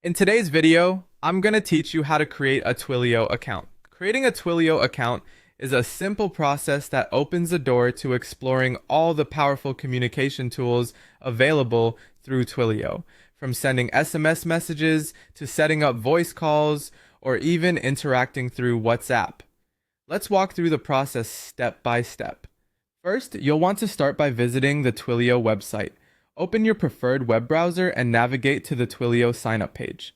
In today's video, I'm going to teach you how to create a Twilio account. Creating a Twilio account is a simple process that opens the door to exploring all the powerful communication tools available through Twilio, from sending SMS messages to setting up voice calls or even interacting through WhatsApp. Let's walk through the process step by step. First, you'll want to start by visiting the Twilio website. Open your preferred web browser and navigate to the Twilio sign-up page.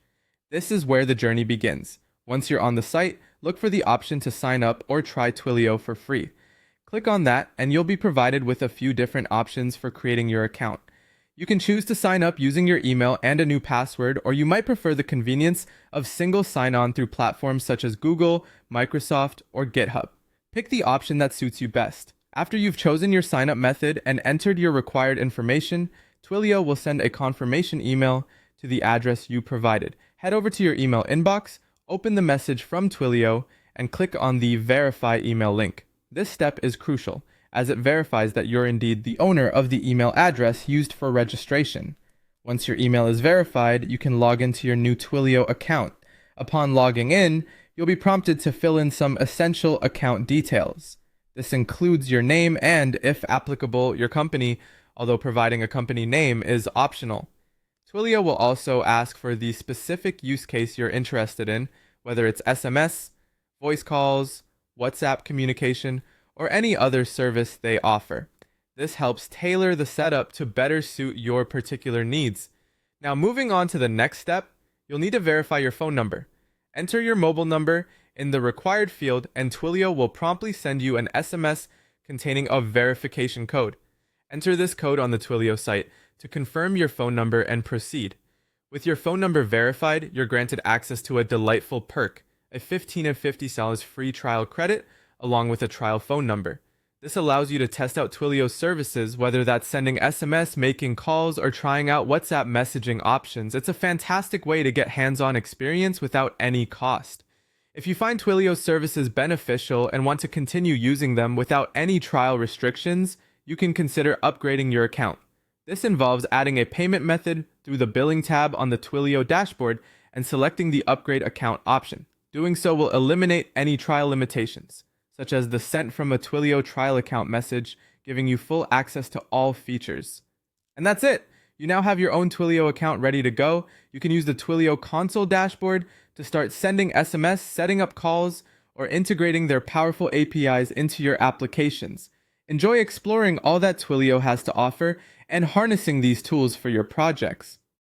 This is where the journey begins. Once you're on the site, look for the option to sign up or try Twilio for free. Click on that and you'll be provided with a few different options for creating your account. You can choose to sign up using your email and a new password, or you might prefer the convenience of single sign-on through platforms such as Google, Microsoft, or GitHub. Pick the option that suits you best. After you've chosen your sign-up method and entered your required information, Twilio will send a confirmation email to the address you provided. Head over to your email inbox, open the message from Twilio, and click on the Verify email link. This step is crucial, as it verifies that you're indeed the owner of the email address used for registration. Once your email is verified, you can log into your new Twilio account. Upon logging in, you'll be prompted to fill in some essential account details. This includes your name and, if applicable, your company, although providing a company name is optional. Twilio will also ask for the specific use case you're interested in, whether it's SMS, voice calls, WhatsApp communication, or any other service they offer. This helps tailor the setup to better suit your particular needs. Now, moving on to the next step, you'll need to verify your phone number. Enter your mobile number in the required field, and Twilio will promptly send you an SMS containing a verification code. Enter this code on the Twilio site to confirm your phone number and proceed. With your phone number verified, you're granted access to a delightful perk, a 15 of 50 soles free trial credit, along with a trial phone number. This allows you to test out Twilio's services, whether that's sending SMS, making calls, or trying out WhatsApp messaging options. It's a fantastic way to get hands-on experience without any cost. If you find Twilio's services beneficial and want to continue using them without any trial restrictions, you can consider upgrading your account. This involves adding a payment method through the billing tab on the Twilio dashboard and selecting the upgrade account option. Doing so will eliminate any trial limitations, such as the sent from a Twilio trial account message, giving you full access to all features. And that's it! You now have your own Twilio account ready to go. You can use the Twilio Console dashboard to start sending SMS, setting up calls, or integrating their powerful APIs into your applications. Enjoy exploring all that Twilio has to offer and harnessing these tools for your projects.